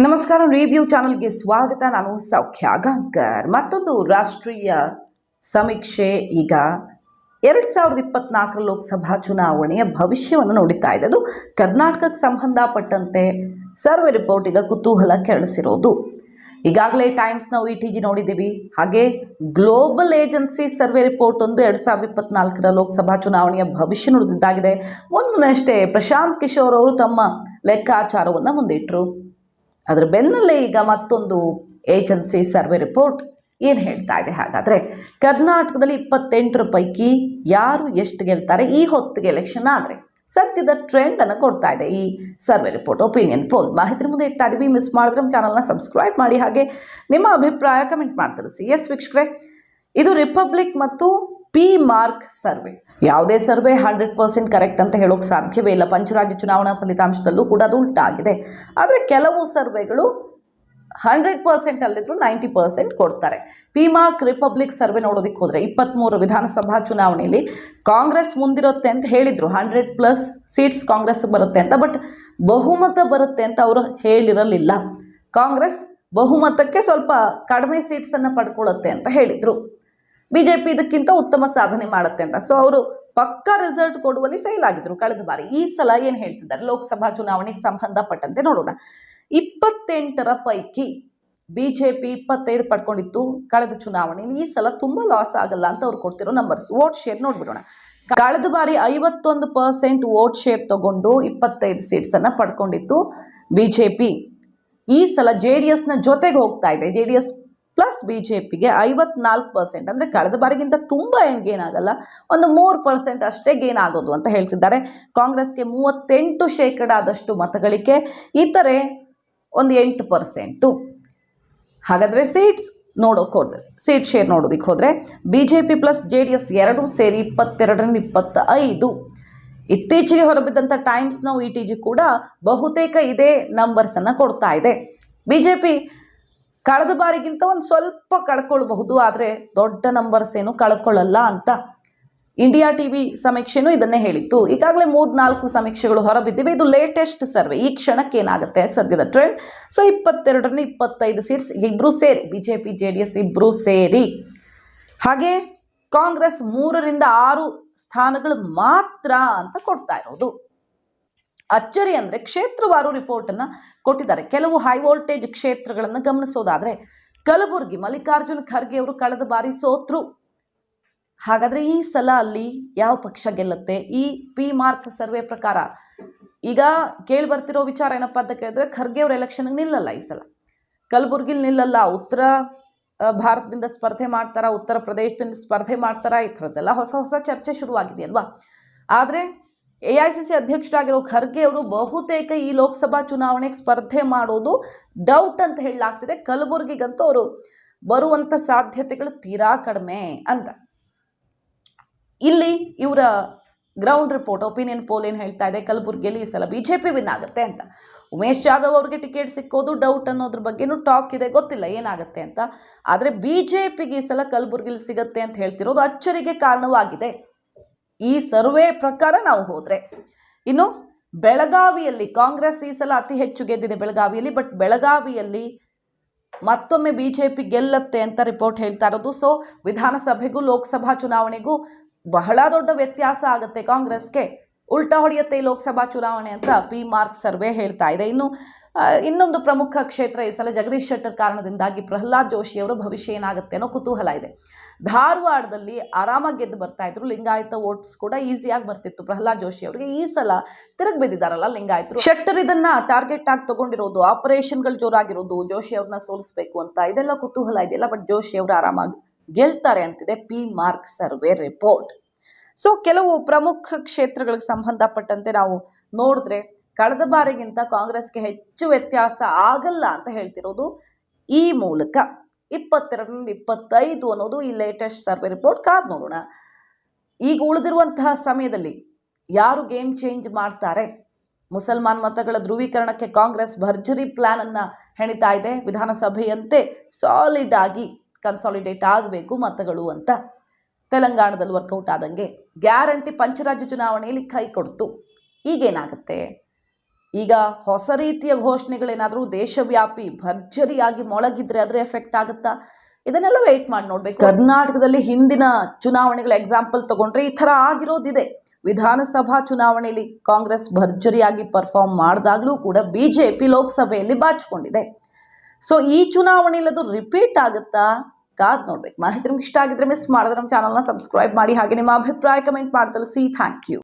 ನಮಸ್ಕಾರ. ರಿವ್ಯೂ ಚಾನಲ್ಗೆ ಸ್ವಾಗತ. ನಾನು ಸೌಖ್ಯ ಗಾಂವ್ಕರ್. ಮತ್ತೊಂದು ರಾಷ್ಟ್ರೀಯ ಸಮೀಕ್ಷೆ ಈಗ 2024 ಲೋಕಸಭಾ ಚುನಾವಣೆಯ ಭವಿಷ್ಯವನ್ನು ನೋಡುತ್ತಾ ಇದೆ. ಅದು ಕರ್ನಾಟಕಕ್ಕೆ ಸಂಬಂಧಪಟ್ಟಂತೆ ಸರ್ವೆ ರಿಪೋರ್ಟ್ ಈಗ ಕುತೂಹಲ ಕೆರಳಿಸಿರೋದು. ಈಗಾಗಲೇ ಟೈಮ್ಸ್ ನಾವು ETG ನೋಡಿದ್ದೀವಿ. ಹಾಗೆ ಗ್ಲೋಬಲ್ ಏಜೆನ್ಸಿ ಸರ್ವೆ ರಿಪೋರ್ಟ್ ಒಂದು 2024 ಲೋಕಸಭಾ ಚುನಾವಣೆಯ ಭವಿಷ್ಯ ನುಡಿದಿದ್ದಾಗಿದೆ. ಮೊನ್ನೆಯಷ್ಟೇ ಪ್ರಶಾಂತ್ ಕಿಶೋರ್ ಅವರು ತಮ್ಮ ಲೆಕ್ಕಾಚಾರವನ್ನು ಮುಂದಿಟ್ಟರು. ಅದರ ಬೆನ್ನಲ್ಲೇ ಈಗ ಮತ್ತೊಂದು ಏಜೆನ್ಸಿ ಸರ್ವೆ ರಿಪೋರ್ಟ್ ಏನು ಹೇಳ್ತಾ ಇದೆ? ಹಾಗಾದರೆ ಕರ್ನಾಟಕದಲ್ಲಿ 28 ಪೈಕಿ ಯಾರು ಎಷ್ಟು ಗೆಲ್ತಾರೆ ಈ ಹೊತ್ತಿಗೆ ಎಲೆಕ್ಷನ್ ಆದರೆ ಸದ್ಯದ ಟ್ರೆಂಡನ್ನು ಕೊಡ್ತಾ ಇದೆ ಈ ಸರ್ವೆ ರಿಪೋರ್ಟ್. ಒಪಿನಿಯನ್ ಪೋಲ್ ಮಾಹಿತಿ ಮುಂದೆ ಇಡ್ತಾ ಇದ್ದೀವಿ. ಮಿಸ್ ಮಾಡಿದ್ರೆ ನಮ್ಮ ಚಾನಲ್ನ ಸಬ್ಸ್ಕ್ರೈಬ್ ಮಾಡಿ, ಹಾಗೆ ನಿಮ್ಮ ಅಭಿಪ್ರಾಯ ಕಮೆಂಟ್ ಮಾಡಿ ತಿಳಿಸಿ. ಎಸ್ ವೀಕ್ಷಕರೇ, ಇದು ರಿಪಬ್ಲಿಕ್ ಮತ್ತು ಪಿ ಮಾರ್ಕ್ ಸರ್ವೆ. ಯಾವುದೇ ಸರ್ವೆ 100% ಕರೆಕ್ಟ್ ಅಂತ ಹೇಳೋಕೆ ಸಾಧ್ಯವೇ ಇಲ್ಲ. ಪಂಚರಾಜ್ಯ ಚುನಾವಣಾ ಫಲಿತಾಂಶದಲ್ಲೂ ಕೂಡ ಅದು ಉಲ್ಟಾಗಿದೆ. ಆದರೆ ಕೆಲವು ಸರ್ವೆಗಳು 100% ಅಲ್ಲದಿದ್ರು 90% ಕೊಡ್ತಾರೆ. ಪಿ ಮಾರ್ಕ್ ರಿಪಬ್ಲಿಕ್ ಸರ್ವೆ ನೋಡೋದಕ್ಕೆ ಹೋದರೆ 23 ವಿಧಾನಸಭಾ ಚುನಾವಣೆಯಲ್ಲಿ ಕಾಂಗ್ರೆಸ್ ಮುಂದಿರುತ್ತೆ ಅಂತ ಹೇಳಿದರು. 100+ ಸೀಟ್ಸ್ ಕಾಂಗ್ರೆಸ್ ಬರುತ್ತೆ ಅಂತ. ಬಟ್ ಬಹುಮತ ಬರುತ್ತೆ ಅಂತ ಅವರು ಹೇಳಿರಲಿಲ್ಲ. ಕಾಂಗ್ರೆಸ್ ಬಹುಮತಕ್ಕೆ ಸ್ವಲ್ಪ ಕಡಿಮೆ ಸೀಟ್ಸನ್ನು ಪಡ್ಕೊಳ್ಳುತ್ತೆ ಅಂತ ಹೇಳಿದರು. BJP ಇದಕ್ಕಿಂತ ಉತ್ತಮ ಸಾಧನೆ ಮಾಡುತ್ತೆ ಅಂತ. ಸೊ ಅವರು ಪಕ್ಕಾ ರಿಸಲ್ಟ್ ಕೊಡುವಲ್ಲಿ ಫೇಲ್ ಆಗಿದ್ರು ಕಳೆದ ಬಾರಿ. ಈ ಸಲ ಏನು ಹೇಳ್ತಿದ್ದಾರೆ ಲೋಕಸಭಾ ಚುನಾವಣೆಗೆ ಸಂಬಂಧಪಟ್ಟಂತೆ ನೋಡೋಣ. 28 ಪೈಕಿ BJP 25 ಪಡ್ಕೊಂಡಿತ್ತು ಕಳೆದ ಚುನಾವಣೆಯಲ್ಲಿ. ಈ ಸಲ ತುಂಬ ಲಾಸ್ ಆಗಲ್ಲ ಅಂತ ಅವ್ರು ಕೊಡ್ತಿರೋ ನಂಬರ್ಸ್. Vote share ನೋಡ್ಬಿಡೋಣ. ಕಳೆದ ಬಾರಿ 51% ವೋಟ್ ಶೇರ್ ತಗೊಂಡು 25 ಸೀಟ್ಸನ್ನು ಪಡ್ಕೊಂಡಿತ್ತು BJP. ಈ ಸಲ JDSನ ಜೊತೆಗೆ ಹೋಗ್ತಾ ಇದೆ. JDS ಪ್ಲಸ್ BJPಗೆ 54%. ಅಂದರೆ ಕಳೆದ ಬಾರಿಗಿಂತ ತುಂಬ ಏನು ಗೇನ್ ಆಗಲ್ಲ, ಒಂದು 3% ಅಷ್ಟೇ ಗೇನ್ ಆಗೋದು ಅಂತ ಹೇಳ್ತಿದ್ದಾರೆ. ಕಾಂಗ್ರೆಸ್ಗೆ 38% ಆದಷ್ಟು ಮತಗಳಿಕೆ, ಇತರೆ ಒಂದು 8%. ಹಾಗಾದರೆ ಸೀಟ್ಸ್ ನೋಡೋಕೆ ಹೋದ್ರೆ, ಸೀಟ್ ಶೇರ್ ನೋಡೋದಕ್ಕೆ ಹೋದರೆ BJP ಪ್ಲಸ್ JDS ಎರಡೂ ಸೇರಿ 22ರಿಂದ 25. ಇತ್ತೀಚೆಗೆ ಹೊರಬಿದ್ದಂಥ ಟೈಮ್ಸ್ ನಾವು ETG ಕೂಡ ಬಹುತೇಕ ಇದೇ ನಂಬರ್ಸನ್ನು ಕೊಡ್ತಾ ಇದೆ. BJP ಕಳೆದ ಬಾರಿಗಿಂತ ಒಂದು ಸ್ವಲ್ಪ ಕಳ್ಕೊಳ್ಬಹುದು, ಆದರೆ ದೊಡ್ಡ ನಂಬರ್ಸ್ ಏನು ಕಳ್ಕೊಳ್ಳಲ್ಲ ಅಂತ ಇಂಡಿಯಾ TV ಸಮೀಕ್ಷೆನೂ ಇದನ್ನೇ ಹೇಳಿತ್ತು. ಈಗಾಗಲೇ 3-4 ಸಮೀಕ್ಷೆಗಳು ಹೊರಬಿದ್ದಿವೆ. ಇದು ಲೇಟೆಸ್ಟ್ ಸರ್ವೆ. ಈ ಕ್ಷಣಕ್ಕೆ ಏನಾಗುತ್ತೆ ಸದ್ಯದ ಟ್ರೆಂಡ್. ಸೊ 22ರಿಂದ 25 ಸೀಟ್ಸ್ ಇಬ್ಬರೂ ಸೇರಿ, BJP JDS ಇಬ್ಬರೂ ಸೇರಿ. ಹಾಗೆ ಕಾಂಗ್ರೆಸ್ 3ರಿಂದ 6 ಸ್ಥಾನಗಳು ಮಾತ್ರ ಅಂತ ಕೊಡ್ತಾ ಇರೋದು. ಅಚ್ಚರಿ ಅಂದರೆ ಕ್ಷೇತ್ರವಾರು ರಿಪೋರ್ಟನ್ನು ಕೊಟ್ಟಿದ್ದಾರೆ. ಕೆಲವು ಹೈ ವೋಲ್ಟೇಜ್ ಕ್ಷೇತ್ರಗಳನ್ನು ಗಮನಿಸೋದಾದರೆ ಕಲಬುರಗಿ ಮಲ್ಲಿಕಾರ್ಜುನ್ ಖರ್ಗೆ ಅವರು ಕಳೆದ ಬಾರಿ ಸೋತ್ರು. ಹಾಗಾದರೆ ಈ ಸಲ ಅಲ್ಲಿ ಯಾವ ಪಕ್ಷ ಗೆಲ್ಲುತ್ತೆ? ಈ ಪಿ ಮಾರ್ಕ್ ಸರ್ವೆ ಪ್ರಕಾರ ಈಗ ಕೇಳಿ ಬರ್ತಿರೋ ವಿಚಾರ ಏನಪ್ಪ ಅಂತ ಕೇಳಿದ್ರೆ, ಖರ್ಗೆ ಅವರು ಎಲೆಕ್ಷನ್ಗೆ ನಿಲ್ಲಲ್ಲ ಈ ಸಲ. ಕಲಬುರಗಿಲಿ ನಿಲ್ಲಲ್ಲ. ಉತ್ತರ ಭಾರತದಿಂದ ಸ್ಪರ್ಧೆ ಮಾಡ್ತಾರಾ, ಉತ್ತರ ಪ್ರದೇಶದಿಂದ ಸ್ಪರ್ಧೆ ಮಾಡ್ತಾರಾ, ಈ ಥರದ್ದೆಲ್ಲ ಹೊಸ ಚರ್ಚೆ ಶುರುವಾಗಿದೆಯಲ್ವಾ. ಆದರೆ AICC ಅಧ್ಯಕ್ಷರಾಗಿರೋ ಖರ್ಗೆ ಅವರು ಬಹುತೇಕ ಈ ಲೋಕಸಭಾ ಚುನಾವಣೆಗೆ ಸ್ಪರ್ಧೆ ಮಾಡೋದು ಡೌಟ್ ಅಂತ ಹೇಳಲಾಗ್ತಿದೆ. ಕಲಬುರಗಿಗಂತೂ ಅವರು ಬರುವಂಥ ಸಾಧ್ಯತೆಗಳು ತೀರಾ ಕಡಿಮೆ ಅಂತ. ಇಲ್ಲಿ ಇವರ ಗ್ರೌಂಡ್ ರಿಪೋರ್ಟ್ ಒಪಿನಿಯನ್ ಪೋಲ್ ಏನು ಹೇಳ್ತಾ ಇದೆ, ಕಲಬುರಗಿಯಲ್ಲಿ ಈ ಸಲ BJP ವಿನ್ ಆಗುತ್ತೆ ಅಂತ. ಉಮೇಶ್ ಜಾಧವ್ ಅವ್ರಿಗೆ ಟಿಕೆಟ್ ಸಿಕ್ಕೋದು ಡೌಟ್ ಅನ್ನೋದ್ರ ಬಗ್ಗೆನೂ ಟಾಕ್ ಇದೆ, ಗೊತ್ತಿಲ್ಲ ಏನಾಗುತ್ತೆ ಅಂತ. ಆದರೆ BJPಗೆ ಈ ಸಲ ಕಲಬುರಗಿಲಿ ಸಿಗುತ್ತೆ ಅಂತ ಹೇಳ್ತಿರೋದು ಅಚ್ಚರಿಗೆ ಕಾರಣವಾಗಿದೆ ಈ ಸರ್ವೆ ಪ್ರಕಾರ ನಾವು ಹೋದರೆ. ಇನ್ನು ಬೆಳಗಾವಿಯಲ್ಲಿ ಕಾಂಗ್ರೆಸ್ ಈ ಸಲ ಅತಿ ಹೆಚ್ಚು ಗೆದ್ದಿದೆ ಬೆಳಗಾವಿಯಲ್ಲಿ. ಬಟ್ ಬೆಳಗಾವಿಯಲ್ಲಿ ಮತ್ತೊಮ್ಮೆ BJP ಗೆಲ್ಲತ್ತೆ ಅಂತ ರಿಪೋರ್ಟ್ ಹೇಳ್ತಾ ಇರೋದು. ಸೊ ವಿಧಾನಸಭೆಗೂ ಲೋಕಸಭಾ ಚುನಾವಣೆಗೂ ಬಹಳ ದೊಡ್ಡ ವ್ಯತ್ಯಾಸ ಆಗುತ್ತೆ ಕಾಂಗ್ರೆಸ್ಗೆ. ಉಲ್ಟಾ ಹೊಡೆಯುತ್ತೆ ಈ ಲೋಕಸಭಾ ಚುನಾವಣೆ ಅಂತ ಪಿ ಮಾರ್ಕ್ ಸರ್ವೆ ಹೇಳ್ತಾ ಇದೆ. ಇನ್ನು ಇನ್ನೊಂದು ಪ್ರಮುಖ ಕ್ಷೇತ್ರ ಈ ಸಲ ಜಗದೀಶ್ ಶೆಟ್ಟರ್ ಕಾರಣದಿಂದಾಗಿ ಪ್ರಹ್ಲಾದ್ ಜೋಶಿ ಅವರ ಭವಿಷ್ಯ ಏನಾಗುತ್ತೆ ಅನ್ನೋ ಕುತೂಹಲ ಇದೆ. ಧಾರವಾಡದಲ್ಲಿ ಆರಾಮಾಗಿ ಗೆದ್ದು ಬರ್ತಾ ಇದ್ರು. ಲಿಂಗಾಯತ ವೋಟ್ಸ್ ಕೂಡ ಈಸಿಯಾಗಿ ಬರ್ತಿತ್ತು ಪ್ರಹ್ಲಾದ್ ಜೋಶಿ ಅವರಿಗೆ. ಈ ಸಲ ತಿರುಗಿ ಬಿದ್ದಿದ್ದಾರಲ್ಲ ಲಿಂಗಾಯತರು. ಶೆಟ್ಟರ್ ಇದನ್ನ ಟಾರ್ಗೆಟ್ ಆಗಿ ತಗೊಂಡಿರೋದು, ಆಪರೇಷನ್ಗಳು ಜೋರಾಗಿರೋದು, ಜೋಶಿ ಅವ್ರನ್ನ ಸೋಲಿಸಬೇಕು ಅಂತ, ಇದೆಲ್ಲ ಕುತೂಹಲ ಇದೆಯಲ್ಲ. ಬಟ್ ಜೋಶಿ ಅವರು ಆರಾಮಾಗಿ ಗೆಲ್ತಾರೆ ಅಂತಿದೆ P mark survey report. So ಕೆಲವು ಪ್ರಮುಖ ಕ್ಷೇತ್ರಗಳಿಗೆ ಸಂಬಂಧಪಟ್ಟಂತೆ ನಾವು ನೋಡಿದ್ರೆ ಕಳೆದ ಬಾರಿಗಿಂತ ಕಾಂಗ್ರೆಸ್ಗೆ ಹೆಚ್ಚು ವ್ಯತ್ಯಾಸ ಆಗಲ್ಲ ಅಂತ ಹೇಳ್ತಿರೋದು ಈ ಮೂಲಕ. 22ರಿಂದ 25 ಅನ್ನೋದು ಈ ಲೇಟೆಸ್ಟ್ ಸರ್ವೆ ರಿಪೋರ್ಟ್. ಕಾದ್ ನೋಡೋಣ ಈಗ ಉಳಿದಿರುವಂತಹ ಸಮಯದಲ್ಲಿ ಯಾರು ಗೇಮ್ ಚೇಂಜ್ ಮಾಡ್ತಾರೆ. ಮುಸಲ್ಮಾನ್ ಮತಗಳ ಧ್ರುವೀಕರಣಕ್ಕೆ ಕಾಂಗ್ರೆಸ್ ಭರ್ಜರಿ ಪ್ಲಾನ್ ಅನ್ನ ಹೆಣಿತಾ ಇದೆ. ವಿಧಾನಸಭೆಯಂತೆ ಸಾಲಿಡ್ ಆಗಿ ಕನ್ಸಾಲಿಡೇಟ್ ಆಗಬೇಕು ಮತಗಳು ಅಂತ. ತೆಲಂಗಾಣದಲ್ಲಿ ವರ್ಕೌಟ್ ಆದಂಗೆ ಗ್ಯಾರಂಟಿ ಪಂಚರಾಜ್ಯ ಚುನಾವಣೆಯಲ್ಲಿ ಕೈ ಕೊಡ್ತು. ಈಗೇನಾಗುತ್ತೆ? ಈಗ ಹೊಸ ರೀತಿಯ ಘೋಷಣೆಗಳೇನಾದರೂ ದೇಶವ್ಯಾಪಿ ಭರ್ಜರಿಯಾಗಿ ಮೊಳಗಿದ್ರೆ ಅದರ ಎಫೆಕ್ಟ್ ಆಗುತ್ತಾ? ಇದನ್ನೆಲ್ಲ ವೇಟ್ ಮಾಡಿ ನೋಡ್ಬೇಕು. ಕರ್ನಾಟಕದಲ್ಲಿ ಹಿಂದಿನ ಚುನಾವಣೆಗಳ ಎಕ್ಸಾಂಪಲ್ ತಗೊಂಡ್ರೆ ಈ ಥರ ಆಗಿರೋದಿದೆ. ವಿಧಾನಸಭಾ ಚುನಾವಣೆಯಲ್ಲಿ ಕಾಂಗ್ರೆಸ್ ಭರ್ಜರಿಯಾಗಿ ಪರ್ಫಾರ್ಮ್ ಮಾಡಿದಾಗಲೂ ಕೂಡ ಬಿಜೆಪಿ ಲೋಕಸಭೆಯಲ್ಲಿ ಬಾಚಿಕೊಂಡಿದೆ. ಸೊ ಈ ಚುನಾವಣೆಯಲ್ಲಿ ಅದು ರಿಪೀಟ್ ಆಗುತ್ತಾ? ಕಾದ್ ನೋಡ್ಬೇಕು. ಮಾಹಿತಿ ನಿಮ್ಗೆ ಇಷ್ಟ ಆಗಿದ್ರೆ ಮಿಸ್ ಮಾಡಿದ್ರೆ ನಮ್ಮ ಚಾನಲ್ನ ಸಬ್ಸ್ಕ್ರೈಬ್ ಮಾಡಿ, ಹಾಗೆ ನಿಮ್ಮ ಅಭಿಪ್ರಾಯ ಕಮೆಂಟ್ ಮಾಡಿ ತಿಳಿಸಿ. Thank you.